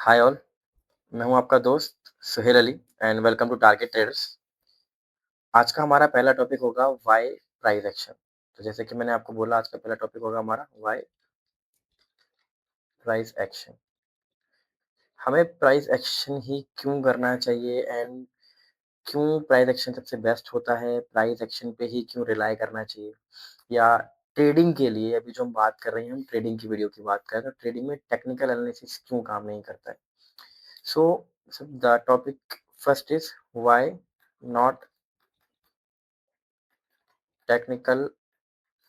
Hi all. मैं हूं आपका दोस्त Suhail Ali and welcome to target traders. आज का हमारा पहला टॉपिक होगा व्हाई प्राइस एक्शन। तो जैसे कि मैंने आपको बोला, आज का पहला टॉपिक होगा हमारा व्हाई प्राइस एक्शन। हमें प्राइस एक्शन ही क्यों करना चाहिए एंड क्यों प्राइस एक्शन सबसे बेस्ट होता है, प्राइस एक्शन पे ही क्यों रिलाई करना चाहिए, या ट्रेडिंग के लिए अभी जो हम बात कर रहे हैं, हम ट्रेडिंग की वीडियो की बात कर रहे हैं, तो ट्रेडिंग में टेक्निकल एनालिसिस क्यों काम नहीं करता है। So the topic first is why not technical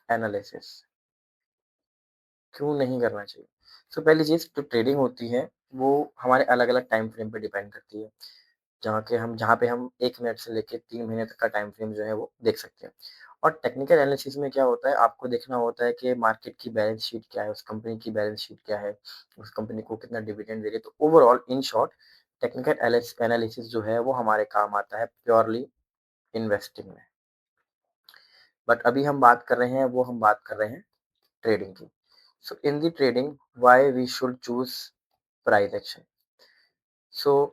analysis, क्यों नहीं करना चाहिए। पहली चीज़ जो ट्रेडिंग होती है वो हमारे अलग-अलग टाइम फ्रेम पे डिपेंड करती है। जहाँ पे हम 1 मिनट से लेके 3 महीने तक का टाइम फ्रेम जो है वो देख सकते हैं। और टेक्निकल एनालिसिस में क्या होता है, आपको देखना होता है कि मार्केट की बैलेंस शीट क्या है, उस कंपनी की बैलेंस शीट क्या है, उस कंपनी को कितना डिविडेंड दे रही है। तो overall in short technical analysis जो है वो हमारे काम आता है प्योरली इन्वेस्टिंग में। बट अभी हम बात कर रहे हैं ट्रेडिंग की। So in the trading, why we should choose price action. So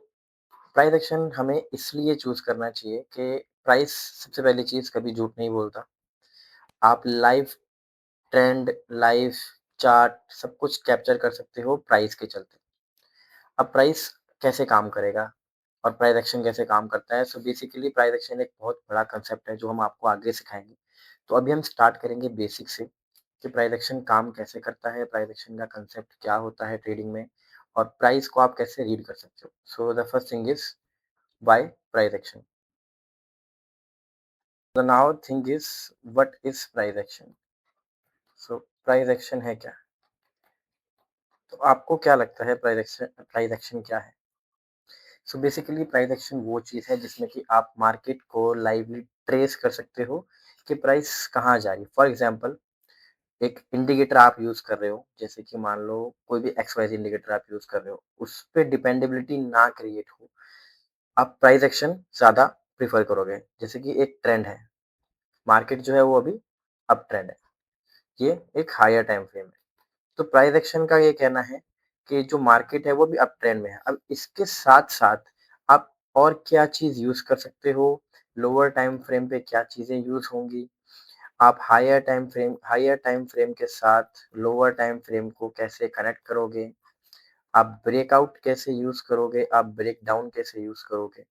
price action हमें इसलिए चूज करना चाहिए कि प्राइस, सबसे पहली चीज, कभी झूठ नहीं बोलता। आप लाइव ट्रेंड, लाइव चार्ट सब कुछ कैप्चर कर सकते हो प्राइस के चलते। अब प्राइस कैसे काम करेगा और प्राइस एक्शन कैसे काम करता है। सो बेसिकली प्राइस एक्शन एक बहुत बड़ा कंसेप्ट है जो हम आपको आगे सिखाएंगे। तो अभी हम स्टार्ट करेंगे बेसिक से कि प्राइस एक्शन काम कैसे करता है, प्राइस एक्शन का कंसेप्ट क्या होता है ट्रेडिंग में, और प्राइस को आप कैसे रीड कर सकते हो। So the first thing is by price action. The now thing is what is price action. So price action है क्या। तो आपको क्या लगता है प्राइस एक्शन क्या है। सो बेसिकली प्राइस एक्शन वो चीज़ है जिसमें कि आप मार्केट को लाइवली ट्रेस कर सकते हो कि प्राइस कहाँ जा रही है। फॉर एग्जांपल, एक इंडिकेटर आप यूज़ कर रहे हो, जैसे कि मान लो कोई भी XYZ इंडिकेटर आप यूज़ कर रहे हो, उस पे डिपेंडेबिलिटी ना क्रिएट हो, आप प्राइस एक्शन ज़्यादा प्रेफ़र करोगे। जैसे कि एक ट्रेंड है, मार्केट जो है वो अभी अप ट्रेंड है, ये एक हायर टाइम फ्रेम है। तो प्राइस एक्शन का ये कहना है कि जो मार्केट है वो भी अप ट्रेंड में है। अब इसके साथ-साथ आप और क्या चीज़ यूज़ कर सकते हो, लोअर टाइम फ्रेम पे क्या चीज़ें यूज़ होंगी, आप हायर टाइम फ्रेम के साथ लोअर टाइम फ्रेम को कैसे कनेक्ट करोगे, आप ब्रेकआउट कैसे यूज़ करोगे, आप ब्रेक डाउन कैसे यूज़ करोगे।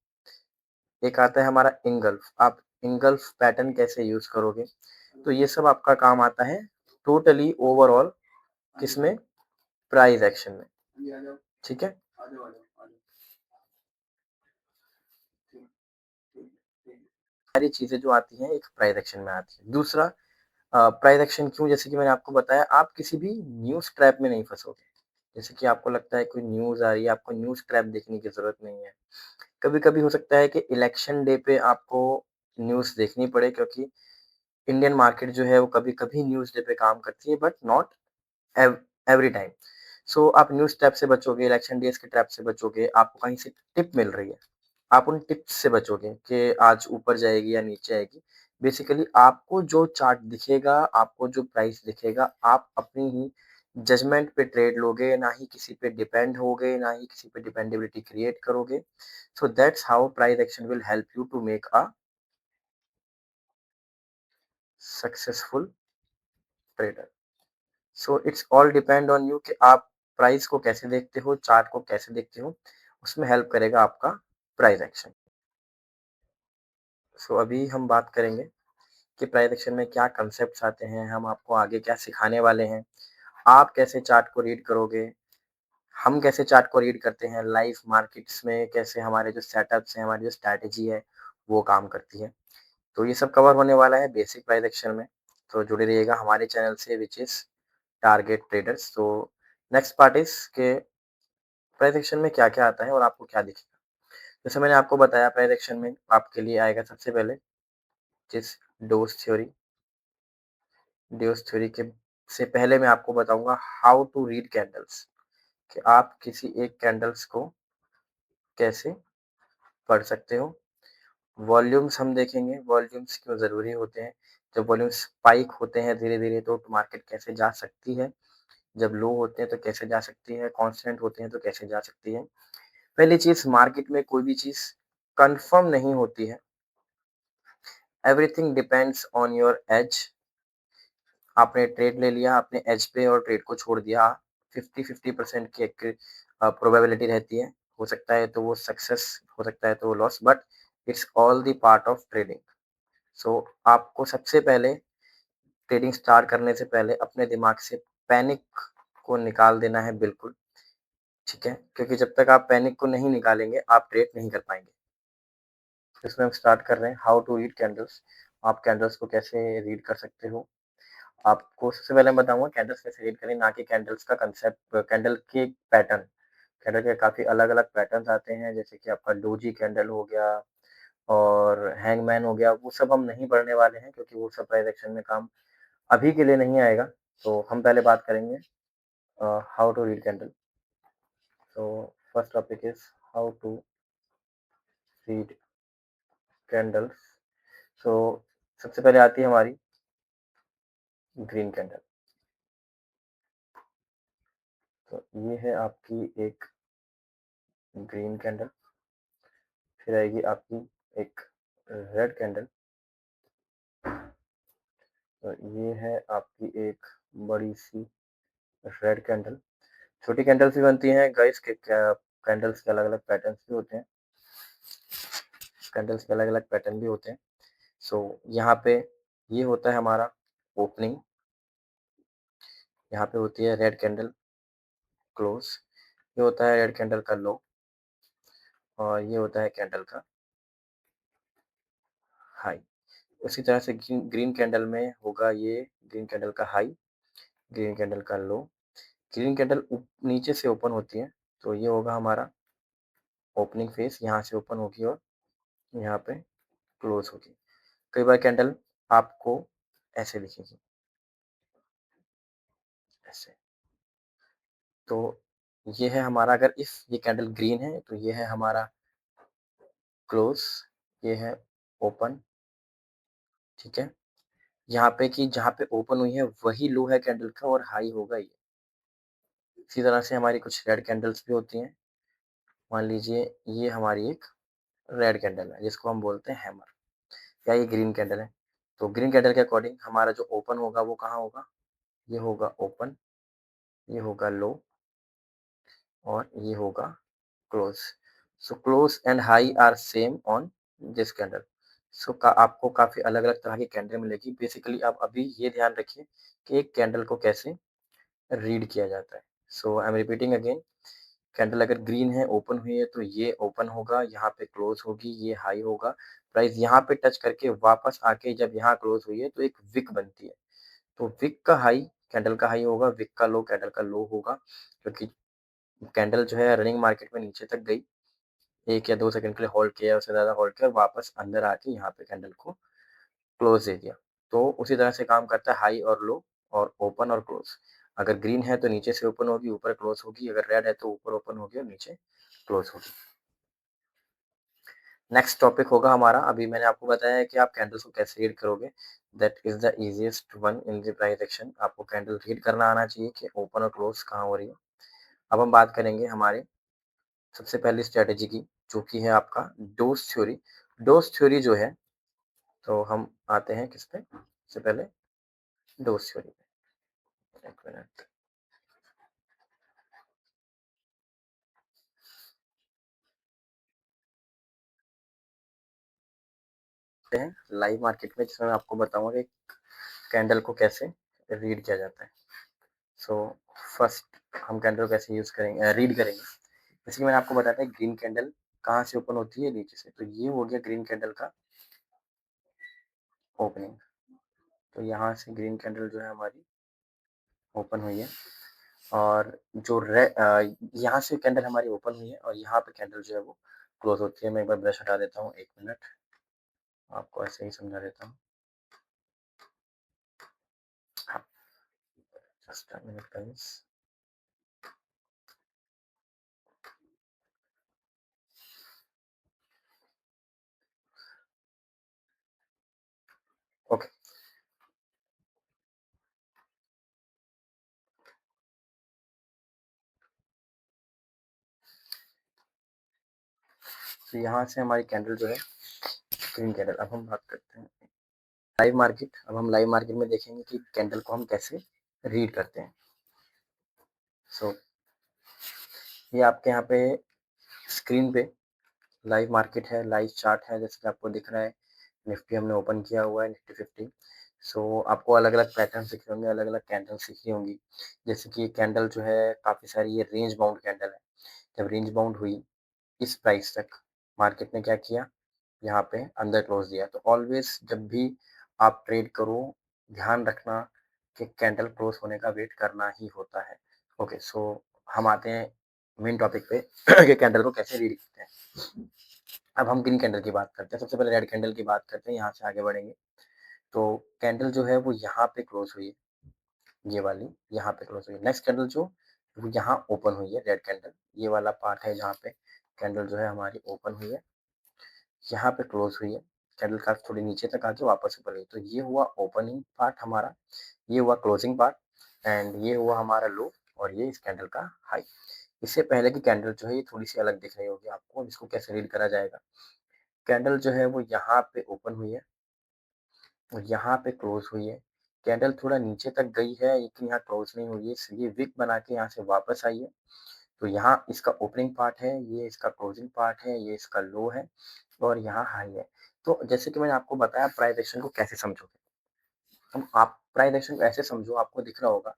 एक आता है हमारा इंगल्फ, आप इंगल्फ पैटर्न कैसे यूज़ करोगे। तो ये सब आपका काम आता है टोटली ओवरऑल किसमें, प्राइस एक्शन में। ठीक है। सारी चीज़ें जो आती हैं एक प्राइस एक्शन में आती है। दूसरा, प्राइस एक्शन क्यों, जैसे कि मैंने आपको बताया, आप किसी भी न्यूज़ ट्रैप में नहीं फँसोगे। जैसे कि आपको लगता है कोई न्यूज़ आ रही है, आपको न्यूज़ ट्रैप देखने की ज़रूरत नहीं है। कभी-कभी हो सकता है कि इलेक्शन डे पे आपको न्यूज़ देखनी पड़े, क्योंकि इंडियन मार्केट जो है वो कभी-कभी न्यूज़ डे पे काम करती है, बट नॉट एव एवरी टाइम। सो आप न्यूज़ ट्रैप से बचोगे, इलेक्शन डेज़ के ट्रैप से बचोगे, आपको कहीं से टिप मिल रही है, आप उन टिप्स से बचोगे कि आज ऊपर जाएगी या नीचे आएगी। बेसिकली आपको जो चार्ट दिखेगा, आपको जो प्राइस दिखेगा, आप अपनी ही जजमेंट पे ट्रेड लोगे, ना ही किसी पे डिपेंड होगे, ना ही किसी पे डिपेंडेबिलिटी क्रिएट करोगे। So that's how price action will help you to make a successful trader. So it's all depend on you कि आप प्राइस को कैसे देखते हो, चार्ट को कैसे देखते हो, उसमें हेल्प करेगा आपका प्राइस एक्शन। अभी हम बात करेंगे कि प्राइस एक्शन में क्या कंसेप्ट्स आते हैं, हम आपको आगे क्या सिखाने वाले हैं, आप कैसे चार्ट को रीड करोगे, हम कैसे चार्ट को रीड करते हैं, लाइव मार्केट्स में कैसे हमारे जो सेटअप्स हैं, हमारी जो स्ट्रैटेजी है वो काम करती है। तो ये सब कवर होने वाला है बेसिक प्राइस एक्शन में। तो जुड़े रहिएगा हमारे चैनल से, विच इज़ टारगेट ट्रेडर्स। तो नेक्स्ट पार्ट इज़ के प्राइस एक्शन में क्या-क्या आता है और आपको क्या दिखेगा। जैसे मैंने आपको बताया, प्राइस एक्शन में आपके लिए आएगा सबसे पहले जिस डोज थ्योरी। डोज थ्योरी के से पहले मैं आपको बताऊँगा हाउ टू रीड कैंडल्स, कि आप किसी एक कैंडल्स को कैसे पढ़ सकते हो। वॉल्यूम्स हम देखेंगे, वॉल्यूम्स क्यों ज़रूरी होते हैं। जब वॉल्यूम्स स्पाइक होते हैं धीरे-धीरे तो मार्केट कैसे जा सकती है। जब लो होते हैं तो कैसे जा सकती है, कांस्टेंट होते हैं तो कैसे जा सकती है। पहली चीज़, मार्केट में कोई भी चीज़ कन्फर्म नहीं होती है। Everything depends on your age. आपने ट्रेड ले लिया, आपने एज पे और ट्रेड को छोड़ दिया, 50-50% की एक प्रोबेबिलिटी रहती है। हो सकता है तो वो सक्सेस, हो सकता है तो वो loss, but it's all the part of trading. So आपको सबसे पहले ट्रेडिंग स्टार्ट करने से पहले अपने दिमाग से पैनिक को निकाल देना है बिल्कुल, ठीक है? क्योंकि जब तक आप पैनिक को नहीं निकालेंगे, आप ट्रेड नहीं कर पाएँगे। इसमें हम स्टार्ट कर रहे हैं, हाउ टू रीड कैंडल्स। आप कैंडल्स को कैसे रीड कर सकते हो? आपको सबसे पहले मैं बताऊँगा कैंडल्स कैसे रीड करें, ना कि कैंडल्स का कांसेप्ट, कैंडल के पैटर्न। कैंडल के काफ़ी अलग-अलग पैटर्न्स आते हैं, जैसे कि आपका डोजी कैंडल हो गया और हैंगमैन हो गया, वो सब हम नहीं पढ़ने वाले हैं क्योंकि वो सब प्राइस एक्शन में काम अभी के लिए नहीं आएगा। तो हम पहले बात करेंगे how to read candle. So first topic is how to read candles. So सबसे पहले आती है हमारी ग्रीन कैंडल। तो ये है आपकी एक ग्रीन कैंडल, फिर आएगी आपकी एक रेड कैंडल। तो ये है आपकी एक बड़ी-सी रेड कैंडल। छोटी कैंडल्स भी बनती हैं गाइस, के क्या कैंडल्स के अलग-अलग पैटर्न्स भी होते हैं। कैंडल्स के अलग-अलग पैटर्न भी होते हैं। सो यहाँ पे ये होता है हमारा ओपनिंग, यहाँ पे होती है रेड कैंडल क्लोज़, ये होता है रेड कैंडल का लो और ये होता है कैंडल का हाई। उसी तरह से ग्रीन कैंडल में होगा ये ग्रीन कैंडल का हाई, ग्रीन कैंडल का लो। ग्रीन कैंडल नीचे से ओपन होती है, तो ये होगा हमारा ओपनिंग फेस, यहाँ से ओपन होगी और यहाँ पे क्लोज होगी। कई बार कैंडल आपको ऐसे दिखेगी, ऐसे। तो ये है हमारा, अगर इफ ये कैंडल ग्रीन है तो ये है हमारा क्लोज, ये है ओपन, ठीक है। यहाँ पे कि जहाँ पे ओपन हुई है वही लो है कैंडल का और हाई होगा ये। इसी तरह से हमारी कुछ रेड कैंडल्स भी होती हैं। मान लीजिए ये हमारी एक रेड कैंडल है जिसको हम बोलते हैं हैमर, या ये ग्रीन कैंडल है। तो ग्रीन कैंडल के अकॉर्डिंग हमारा जो ओपन होगा वो कहाँ होगा? ये होगा ओपन, ये होगा लो और ये होगा close. So close and high are same on this candle. So का आपको काफ़ी अलग-अलग तरह की कैंडल मिलेगी। बेसिकली आप अभी ये ध्यान रखिए कि एक कैंडल को कैसे रीड किया जाता है। So I am repeating again, candle अगर ग्रीन है, ओपन हुई है तो ये ओपन होगा, यहाँ पे क्लोज होगी, ये हाई होगा। प्राइस यहाँ पे टच करके वापस आके जब यहाँ क्लोज हुई है तो एक विक बनती है। तो विक का हाई कैंडल का हाई होगा, विक का लो कैंडल का लो होगा, क्योंकि कैंडल जो है रनिंग मार्केट में नीचे तक गई, 1 या 2 सेकंड के लिए होल्ड किया, उससे ज़्यादा होल्ड किया और वापस अंदर आके यहाँ पे कैंडल को क्लोज दे दिया। तो उसी तरह से काम करता है हाई और लो और ओपन और क्लोज। अगर ग्रीन है तो नीचे से ओपन होगी, ऊपर क्लोज होगी, अगर रेड है तो ऊपर ओपन होगी और नीचे क्लोज होगी। नेक्स्ट टॉपिक होगा हमारा, अभी मैंने आपको बताया है कि आप कैंडल्स को कैसे रीड करोगे, that is the easiest one in the price action. आपको कैंडल रीड करना आना चाहिए कि ओपन और क्लोज कहाँ हो रही है। अब हम बात करेंगे हमारे सबसे पहली स्ट्रैटेजी की, जो कि है आपका डोज थ्योरी। डोज थ्योरी जो है, तो हम आते हैं किस पे? सबसे पहले डोज थ्योरी पे। 1 मिनट। हैं लाइव मार्केट में, जिसमें मैं आपको बताऊँगा कि कैंडल को कैसे रीड किया जाता है। सो फर्स्ट हम कैंडल को कैसे यूज़ करेंगे, रीड करेंगे। जैसे कि मैंने आपको बताया था ग्रीन कैंडल कहाँ से ओपन होती है? नीचे से। तो ये हो गया ग्रीन कैंडल का ओपनिंग। तो यहाँ से ग्रीन कैंडल जो है हमारी ओपन हुई है और जो यहाँ से कैंडल हमारी ओपन हुई है और यहाँ पे कैंडल जो है वो क्लोज़ होती है। मैं एक बार ब्रश हटा देता हूँ, 1 मिनट, आपको ऐसे ही समझा देता हूँ। हाँ, just a minute guys. Okay. तो यहाँ से हमारी कैंडल जो है ग्रीन कैंडल। अब हम बात करते हैं लाइव मार्केट। अब हम लाइव मार्केट में देखेंगे कि कैंडल को हम कैसे रीड करते हैं। सो ये आपके यहाँ पे स्क्रीन पे लाइव मार्केट है, लाइव चार्ट है, जैसे कि आपको दिख रहा है। निफ्टी हमने ओपन किया हुआ है, निफ्टी 50। सो आपको अलग-अलग पैटर्न दिख रहे होंगे, अलग-अलग कैंडल्स दिख रही होंगी। जैसे कि ये कैंडल जो है काफ़ी सारी ये रेंज बाउंड कैंडल है। जब रेंज बाउंड हुई इस प्राइस तक, मार्केट ने क्या किया, यहाँ पे अंदर क्लोज दिया। तो ऑलवेज जब भी आप ट्रेड करो, ध्यान रखना कि कैंडल क्लोज होने का वेट करना ही होता है। ओके, सो हम आते हैं मेन टॉपिक पे कि कैंडल को कैसे रीड करते हैं। अब हम ग्रीन कैंडल की बात करते हैं। सबसे पहले रेड कैंडल की बात करते हैं, यहाँ से आगे बढ़ेंगे। तो कैंडल जो है वो यहाँ पे क्लोज हुई है, ये वाली यहाँ पे क्लोज हुई है। नेक्स्ट कैंडल जो वो यहाँ ओपन हुई है, रेड कैंडल, ये वाला पार्ट है जहाँ पे कैंडल जो है हमारी ओपन हुई है, यहाँ पे क्लोज हुई है। कैंडल का थोड़ी नीचे तक आके वापस ऊपर गई। तो ये हुआ ओपनिंग पार्ट हमारा, ये हुआ क्लोजिंग पार्ट, एंड ये हुआ हमारा लो, और ये इस कैंडल का हाई। इससे पहले की कैंडल जो है ये थोड़ी सी अलग दिख रही होगी आपको। इसको कैसे रीड करा जाएगा, कैंडल जो है वो यहाँ पे ओपन हुई है और यहाँ पे क्लोज हुई है। कैंडल थोड़ा नीचे तक गई है लेकिन यहाँ क्लोज नहीं हुई है, इसलिए विक बना के यहाँ से वापस आई है। तो यहाँ इसका ओपनिंग पार्ट है, ये इसका क्लोजिंग पार्ट है, ये इसका लो है और यहाँ हाई है। तो जैसे कि मैंने आपको बताया प्राइस एक्शन को कैसे समझोगे, तो आप प्राइस एक्शन को ऐसे समझो, आपको दिख रहा होगा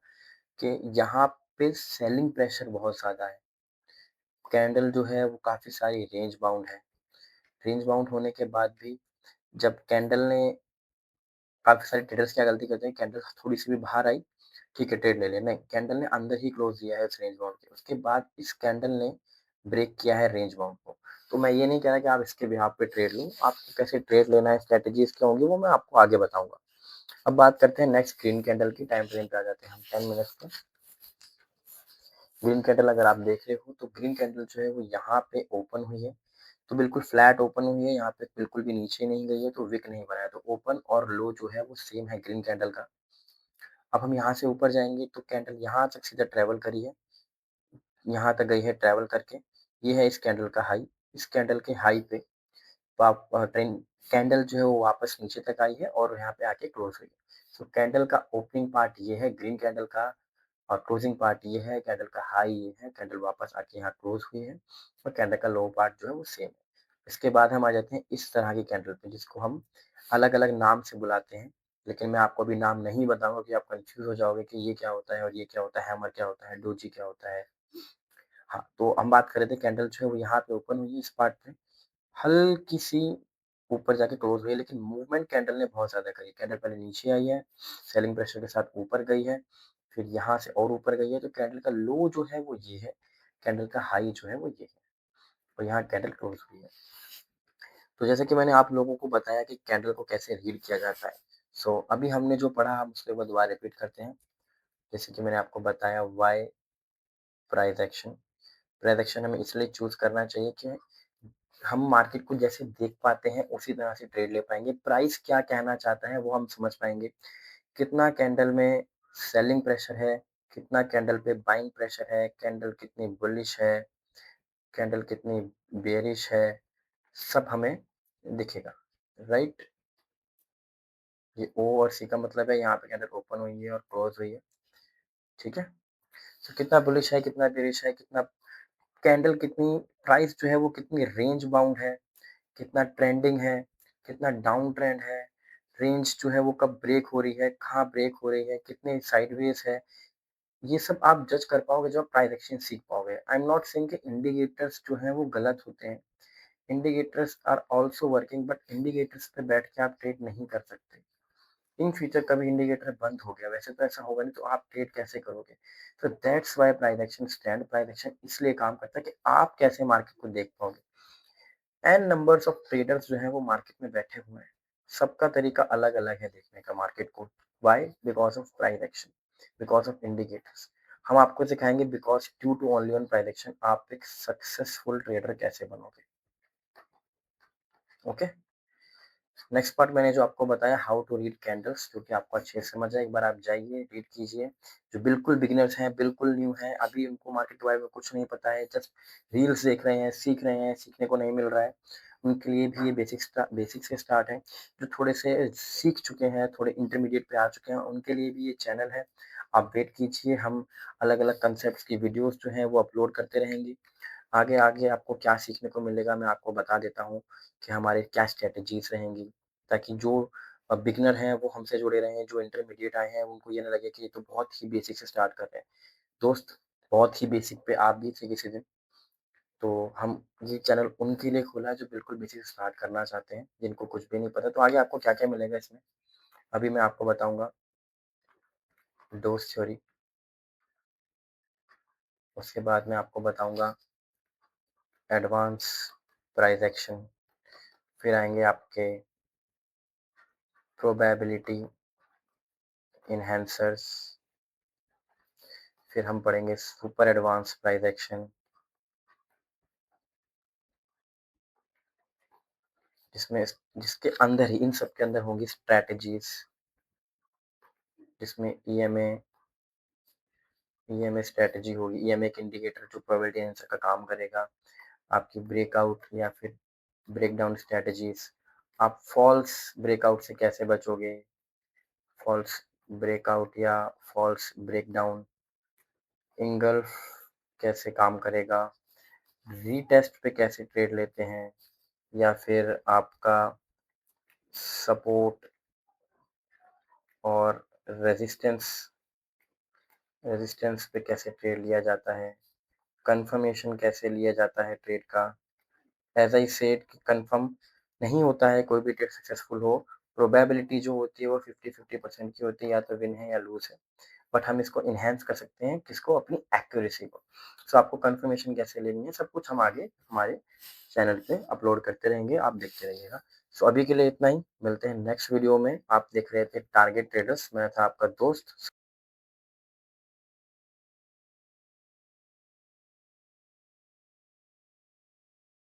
कि यहाँ पे सेलिंग प्रेशर बहुत ज़्यादा है। कैंडल जो है वो काफ़ी सारी रेंज बाउंड है। रेंज बाउंड होने के बाद भी जब कैंडल ने, काफ़ी सारे ट्रेडर्स क्या गलती करते हैं, कैंडल थोड़ी-सी भी बाहर आई, ठीक है ट्रेड ले लिया। नहीं, कैंडल ने अंदर ही क्लोज़ दिया है उस रेंज बाउंड के। उसके बाद इस कैंडल ने ब्रेक किया है रेंज बाउंड को। तो मैं ये नहीं कह रहा कि आप इसके बिहाफ़ पे ट्रेड लो, आपको कैसे ट्रेड लेना है, स्ट्रैटेजीज़ क्या होंगी, वो मैं आपको आगे बताऊँगा। अब बात करते हैं नेक्स्ट ग्रीन कैंडल की। टाइम फ्रेम पे आ जाते हैं हम 10 मिनट्स पे। ग्रीन कैंडल अगर आप देख रहे हो तो ग्रीन कैंडल जो है वो यहाँ पे ओपन हुई है, तो बिल्कुल फ्लैट ओपन हुई है, यहाँ पे बिल्कुल भी नीचे नहीं गई है, तो विक नहीं बना है। तो ओपन और लो जो है वो सेम है ग्रीन कैंडल का। अब हम यहाँ से ऊपर जाएँगे तो कैंडल यहाँ तक सीधा ट्रैवल करी है, यहाँ तक गई है ट्रैवल करके। ये है इस कैंडल का हाई। इस कैंडल के हाई पे आप ट्रेंड कैंडल जो है वो वापस नीचे तक आई है और यहाँ पे आके क्लोज हुई है। सो कैंडल का ओपनिंग पार्ट ये है ग्रीन कैंडल का, और क्लोजिंग पार्ट ये है, कैंडल का हाई ये है, कैंडल वापस आके यहाँ क्लोज हुई है और कैंडल का लो पार्ट जो है वो सेम है। इसके बाद हम आ जाते हैं इस तरह की कैंडल पे, जिसको हम अलग-अलग नाम से बुलाते हैं, लेकिन मैं आपको अभी नाम नहीं बताऊँगा कि आप कन्फ्यूज़ हो जाओगे कि ये क्या होता है और ये क्या होता है, हैमर क्या होता है, डोजी क्या होता है। हाँ, तो हम बात कर रहे थे कैंडल जो है वो यहाँ पे ओपन हुई है इस पार्ट पे, हल्की-सी ऊपर जाके क्लोज़ हुई है, लेकिन मूवमेंट कैंडल ने बहुत ज़्यादा करी है। कैंडल पहले नीचे आई है, सेलिंग प्रेशर के साथ ऊपर गई है, फिर यहाँ से और ऊपर गई है, तो कैंडल का लो जो है वो ये है, कैंडल का हाई जो है वो ये है और यहाँ कैंडल क्लोज़ हुई है। तो जैसे कि मैंने आप लोगों को बताया कि कैंडल को कैसे रीड किया जाता है। सो अभी हमने जो पढ़ा हम उसको एक बार दोबारा रिपीट करते हैं। जैसे कि मैंने आपको बताया why price action. Price action हमें इसलिए चूज़ करना चाहिए कि हम मार्केट को जैसे देख पाते हैं उसी तरह से ट्रेड ले पाएँगे। प्राइस क्या कहना चाहता है वो हम समझ पाएँगे। कितना कैंडल में सेलिंग प्रेशर है, कितना कैंडल पे बाइंग प्रेशर है, कैंडल कितनी बुलिश है, कैंडल कितनी बेयरिश है, सब हमें दिखेगा, राइट? ये ओ और सी का मतलब है यहाँ पे कैंडल ओपन हुई है और क्लोज हुई है, ठीक है? तो कितना बुलिश है, कितना बेयरिश है, कितना कैंडल कितनी प्राइस जो है वो कितनी रेंज बाउंड है, कितना ट्रेंडिंग है, कितना डाउन ट्रेंड है, रेंज जो है वो कब ब्रेक हो रही है, कहाँ ब्रेक हो रही है, कितने साइडवेज है, ये सब आप जज कर पाओगे जब आप प्राइस एक्शन सीख पाओगे। आई एम नॉट सेइंग कि इंडिकेटर्स जो हैं वो गलत होते हैं। Indicators are also working, but indicators पे बैठ के आप ट्रेड नहीं कर सकते। इन फ्यूचर कभी इंडिकेटर बंद हो गया, वैसे तो ऐसा होगा नहीं, तो आप ट्रेड कैसे करोगे? तो that's why price action stand. Price action इसलिए काम करता है कि आप कैसे मार्केट को देख पाओगे। एन नंबर्स ऑफ ट्रेडर्स जो हैं वो मार्केट में बैठे हुए हैं। सबका तरीका अलग-अलग है देखने का मार्केट को। Why? Because of price action, because of indicators. हम आपको सिखाएँगे because due to only on price action आप एक सक्सेसफुल ट्रेडर कैसे बनोगे। ओके? नेक्स्ट पार्ट मैंने जो आपको बताया हाउ टू रीड कैंडल्स, जो कि आपको अच्छे से समझ आए, एक बार आप जाइए, रीड कीजिए। जो बिल्कुल बिगिनर्स हैं, बिल्कुल न्यू हैं, अभी उनको मार्केट के बारे में कुछ नहीं पता है, जस्ट रील्स देख रहे हैं, सीखने को नहीं मिल रहा है, उनके लिए भी ये बेसिक से स्टार्ट है। जो थोड़े से सीख चुके हैं, थोड़े इंटरमीडिएट पे आ चुके हैं, उनके लिए भी ये चैनल है। आप वेट कीजिए, हम अलग-अलग कांसेप्ट्स की वीडियोज़ जो हैं वो अपलोड करते रहेंगे। आगे आपको क्या सीखने को मिलेगा मैं आपको बता देता हूँ कि हमारे क्या स्ट्रैटेजीज़ रहेंगी, ताकि जो बिगिनर हैं वो हमसे जुड़े रहें, जो इंटरमीडिएट आए हैं उनको ये ना लगे कि ये तो बहुत ही बेसिक से स्टार्ट कर रहे हैं। दोस्त, बहुत ही बेसिक पे आप भी थे किसी दिन, तो हम ये चैनल उनके लिए खोला है जो बिल्कुल बेसिक से स्टार्ट करना चाहते हैं, जिनको कुछ भी नहीं पता। तो आगे आपको क्या-क्या मिलेगा इसमें, अभी मैं आपको बताऊँगा। डोज़ थ्योरी, उसके बाद मैं आपको बताऊँगा एडवांस प्राइस एक्शन, फिर आएँगे आपके प्रोबेबिलिटी एनहांसर्स, फिर हम पढ़ेंगे सुपर एडवांस प्राइस एक्शन, जिसमें जिसके अंदर ही इन सब के अंदर होंगी स्ट्रैटेजीज, जिसमें ईएमए स्ट्रैटेजी होगी, ईएमए के इंडिकेटर जो प्रोबेबिलिटी एनालिसिस का काम करेगा, आपकी ब्रेकआउट या फिर ब्रेकडाउन स्ट्रैटेजीज, आप फॉल्स ब्रेकआउट से कैसे बचोगे, फॉल्स ब्रेकआउट या फॉल्स ब्रेकडाउन, इंगल्फ कैसे काम करेगा, रीटेस्ट पे कैसे ट्रेड लेते हैं, या फिर आपका सपोर्ट और रेजिस्टेंस रेजिस्टेंस पे कैसे ट्रेड लिया जाता है, कंफर्मेशन कैसे लिया जाता है ट्रेड का। एज आई सेड कि कंफर्म नहीं होता है कोई भी ट्रेड सक्सेसफुल हो, प्रोबेबिलिटी जो होती है वो 50-50% की होती है, या तो विन है या लूज है, बट हम इसको इन्हेंस कर सकते हैं, किसको, अपनी एक्यूरेसी को। सो आपको कंफर्मेशन कैसे लेनी है, सब कुछ हम आगे हमारे चैनल पे अपलोड करते रहेंगे, आप देखते रहिएगा। सो अभी के लिए इतना ही, मिलते हैं नेक्स्ट वीडियो में। आप देख रहे थे टारगेट ट्रेडर्स, मैं था आपका दोस्त